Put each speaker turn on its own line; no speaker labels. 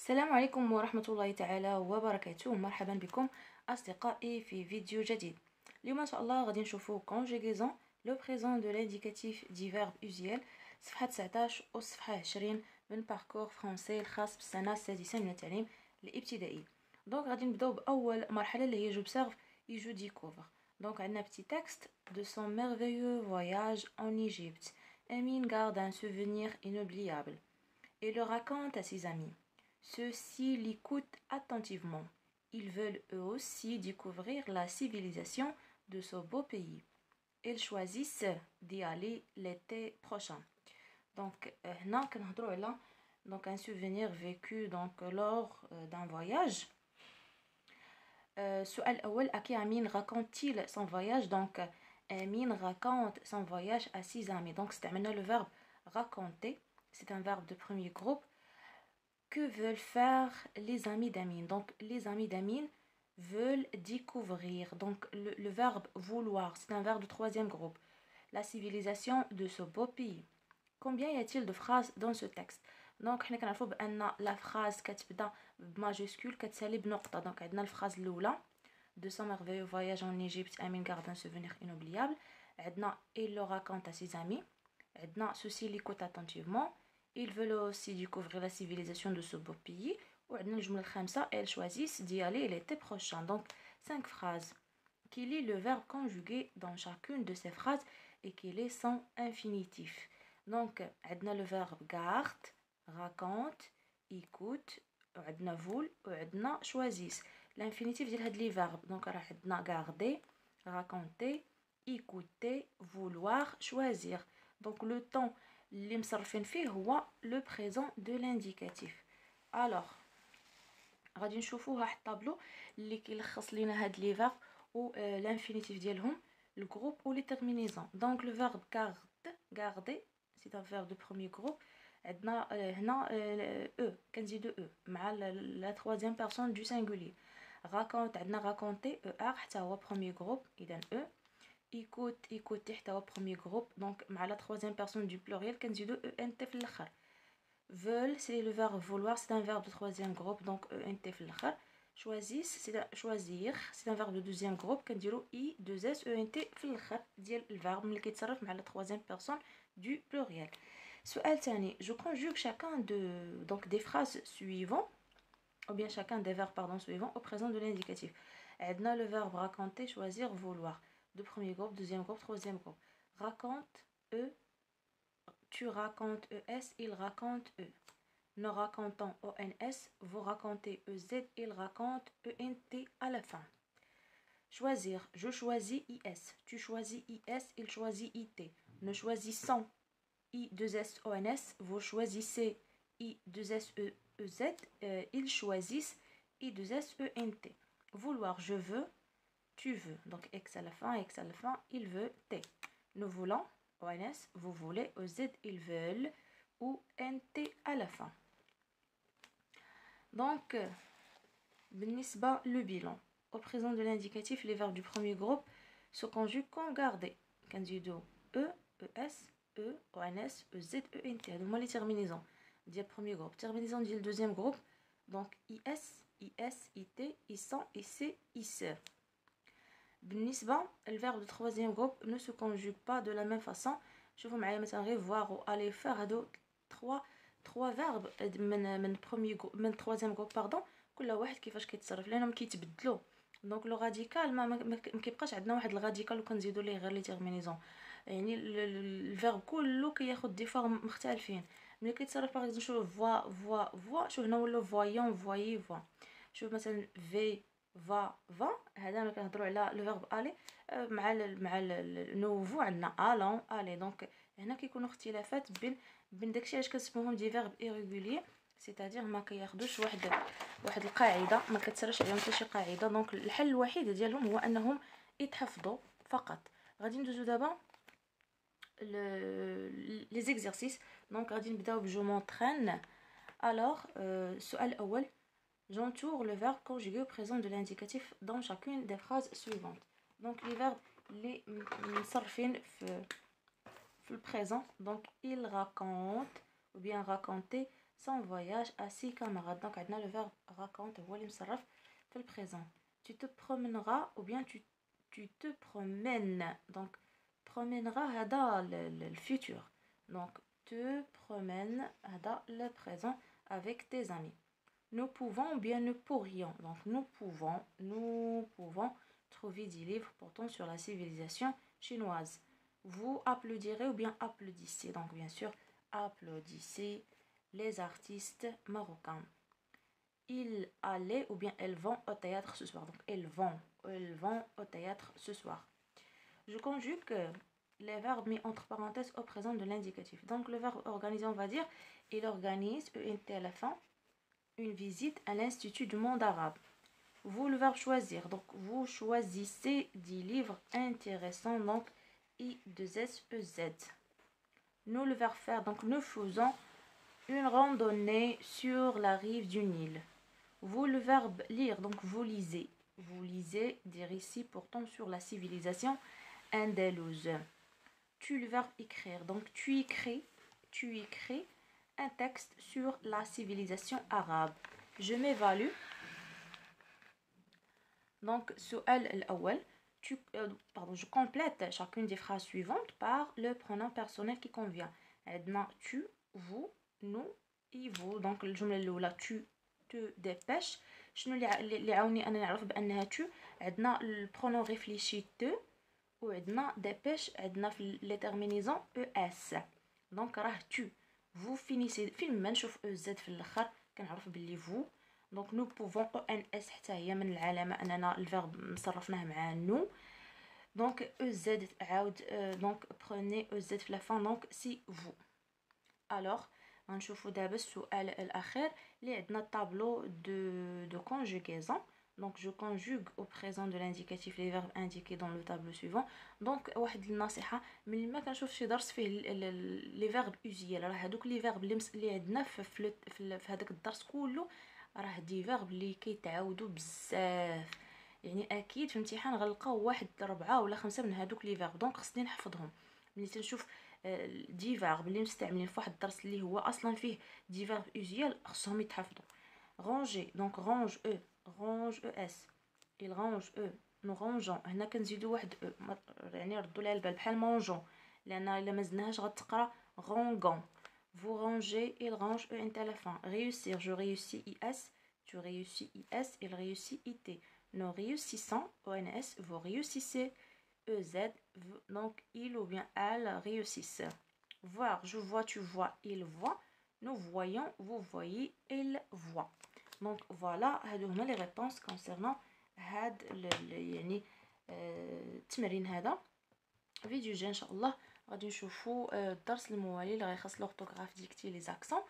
السلام عليكم ورحمة الله تعالى وبركاته. مرحبا بكم أصدقائي في فيديو جديد. اليوم إن شاء الله غادي نشوفو conjugaison لو بريزون دو l'indicatif du verbe usuel صفحة 19 وصفحة 20 من باركور فرونسي الخاص بالسنة السادسة من التعليم الابتدائي. دونك غادي نبداو بأول مرحلة اللي هي j'observe et je découvre. دونك عندنا petit texte de son merveilleux voyage en Égypte. Amine garde un souvenir inoubliable et le raconte à ses amis. Ceux-ci l'écoutent attentivement. Ils veulent eux aussi découvrir la civilisation de ce beau pays. Ils choisissent d'y aller l'été prochain. Donc, هنا كنهضروا على donc un souvenir vécu donc lors d'un voyage. السؤال الأول أكي Amine raconte-t-il son voyage? Donc, Amine raconte son voyage à ses amis. Donc, c'est maintenant le verbe raconter. C'est un verbe de premier groupe. Que veulent faire les amis d'Amine? Donc, les amis d'Amine veulent découvrir. Donc, le verbe vouloir, c'est un verbe de troisième groupe. La civilisation de ce beau pays. Combien y a-t-il de phrases dans ce texte? Donc, حنا كنعرفوا بأن la phrase كتبدا بماجيسكول كتسالي بنقطة. Donc, عندنا الفراز الأولى de son merveilleux voyage en Égypte, Amine garde un souvenir inoubliable. عندنا il le raconte à ses amis. عندنا ceux-ci l'écoutent attentivement. Ils veulent aussi découvrir la civilisation de ce beau pays. وعندنا الجملة الخامسة elles choisissent d'y aller l'été prochain. Donc 5 phrases. Quel est le verbe conjugué dans chacune de ces phrases et quel est son infinitif? Donc عندنا le verbe garde, raconte, écoute, وعندنا voul وعندنا choisissent. L'infinitif ديال هاد لي verbe. Donc راه عندنا garder, raconter, écouter, vouloir, choisir. Donc le temps اللي مصرفين فيه هو لو بريزون دو لانديكاتيف. الوغ غادي نشوفوا واحد الطابلو اللي كيلخص لينا هاد لي فيرب و لانفينيتيف ديالهم الجروب و لي تيرمينيزون. دونك لو فيرب garder سي ان فيرب دو بروميير جروب. عندنا هنا او كنزيدو او مع لا تروازيام بيرسون دو سينغولير. راكونت عندنا راكونتي او ار حتى هو بروميير جروب اذا او. écoute حتى هو premier groupe. donc مع la troisième personne du pluriel كنزيدو ent في الاخر. veulent c'est le verbe vouloir, c'est un verbe de troisième groupe donc ent في الاخر. choisissent c'est choisir, c'est un verbe de deuxième groupe كنديرو i 2s ent في الاخر ديال الفيرب ملي كيتصرف مع la troisième personne du pluriel. سؤال ثاني je conjugue chacun de donc des phrases suivantes ou bien chacun des verbes pardon suivants au présent de l'indicatif. عندنا le verbe raconter, choisir, vouloir. De premier groupe, deuxième groupe, troisième groupe. Raconte, eux. Tu racontes, ES. Il raconte, eux. Nous racontons, ONS. Vous racontez, EZ. Il raconte, ENT à la fin. Choisir. Je choisis, IS. Tu choisis, IS. Il choisit, IT. Nous choisissons, I2S, ONS. Vous choisissez, I2S, EZ. Ils choisissent, I2S, ENT. Vouloir, je veux. Tu veux, donc X à la fin, il veut, T. Nous voulons, ONS, vous voulez, OZ, ils veulent, ou NT à la fin. Donc, بالنسبة le bilan. Au présent de l'indicatif, les verbes du premier groupe se conjuguent comme garder. كنزيدو E, ES, E, ONS, EZ, ENT. هادو les terminaisons du premier groupe. Terminaison du deuxième groupe, donc IS, IS, IT, ISAN, IC, IS. بالنسبة الفيرب دو troisième groupe ne se conjugue pas de la même façon. شوفوا معايا مثلا غير voir و aller faire هادو trois verbes من premier groupe من troisième groupe pardon كل واحد كيفاش كيتصرف لانهم كيتبدلوا. دونك لو راديكال ما كيبقاش عندنا واحد الراديكال وكنزيدوا ليه غير لي تيرمينيزون. يعني الفيرب كله كياخذ دي فورم مختلفين. ملي كيتصرف باغ اكزومبل شوف فوا شوف هنا ولا فوايون فوايي فوا. شوف مثلا في va هذا انا كنهضروا على لو فيرب الي مع نوفو عندنا الون الي. دونك هنا كيكونوا اختلافات بين داكشي علاش كنسموهم دي فيرب ايريغولير سيتادير ما كياخذوش واحد القاعده ما كتسراش عليهم حتى شي قاعده. دونك الحل الوحيد ديالهم هو انهم يتحفظوا فقط. غادي ندوزو دابا لي زيكزارسيس. دونك غادي نبداو بجو مونطرين. الوغ السؤال الاول j'entoure le verbe conjugué au présent de l'indicatif dans chacune des phrases suivantes. Donc les verbes les مصرفين في le présent. Donc il raconte ou bien raconter son voyage à 6 camarades. Donc عندنا le verbe raconte هو اللي مصرف في le présent. Tu te promèneras ou bien tu te promènes. Donc promènera هذا le futur. Donc te promènes هذا le présent avec tes amis. Nous pouvons ou bien nous pourrions. Donc nous pouvons trouver des livres portant sur la civilisation chinoise. Vous applaudirez ou bien applaudissez. Donc bien sûr, applaudissez les artistes marocains. Ils allaient ou bien elles vont au théâtre ce soir. Donc elles vont au théâtre ce soir. Je conjugue les verbes mis entre parenthèses au présent de l'indicatif. Donc le verbe organiser, on va dire, il organise une visite à l'Institut du monde arabe. Vous, le verbe choisir. Donc vous choisissez des livres intéressants. Donc I2SEZ. Nous, le verbe faire. Donc nous faisons une randonnée sur la rive du Nil. Vous, le verbe lire. Donc vous lisez. Vous lisez des récits portant sur la civilisation andalouse. Tu, le verbe écrire. Donc tu écris un texte sur la civilisation arabe. Je m'évalue. Donc السؤال الأول je complète chacune des phrases suivantes par le pronom personnel qui convient. عندنا tu, vous, nous et vous. Donc الجملة الأولى tu te dépêches. شنو اللي عاوني أنا نعرف بأنها tu؟ عندنا البرونون réfléchi te وعندنا dépêche عندنا في les terminaisons es. donc راه tu vous finissez فين ما نشوف ez في الاخر كنعرف باللي vous. donc nous pouvons ons حتى هي من العلامه اننا الفيرب صرفناه مع nous. donc ez عاود donc prenez ez في la fin. donc si vous. alors غنشوفوا دابا السؤال الاخير اللي عندنا tableau de conjugaison. Donc je conjugue au présent de l'indicatif les verbes indiqués dans le tableau suivant. donc واحد النصيحه ملي ما كنشوف شي درس فيه لي فيرب اوزيال راه هذوك لي فيرب اللي عندنا في هذاك الدرس كله راه دي فيرب اللي كيتعاودوا بزاف. يعني اكيد في امتحان غنلقاو واحد 4 ولا 5 من هذوك لي فيرب. دونك خصني نحفظهم. ملي تنشوف دي فيرب اللي مستعملين في واحد الدرس اللي هو اصلا فيه دي فيرب اوزيال خصهم يتحفظوا. ranger. donc range range es. il range nous rangeons. هنا كنزيدوا واحد يعني ردوا لها البال بحال مونجون لان الا ما زدناهاش غتقرا rangon. vous rangez il range انت à la fin. réussir. je réussis is tu réussis is il réussit it. nous réussissons ons vous réussissez ez donc il ou bien elle réussissent. voir. je vois tu vois il voit. nous voyons vous voyez il voit. donc voilà هادو هما les réponses concernant هاد يعني التمرين هذا. فيديو جاي ان شاء الله غادي نشوفوا الدرس الموالي اللي غيخص لورتوغراف ديكتي لي زاكسون.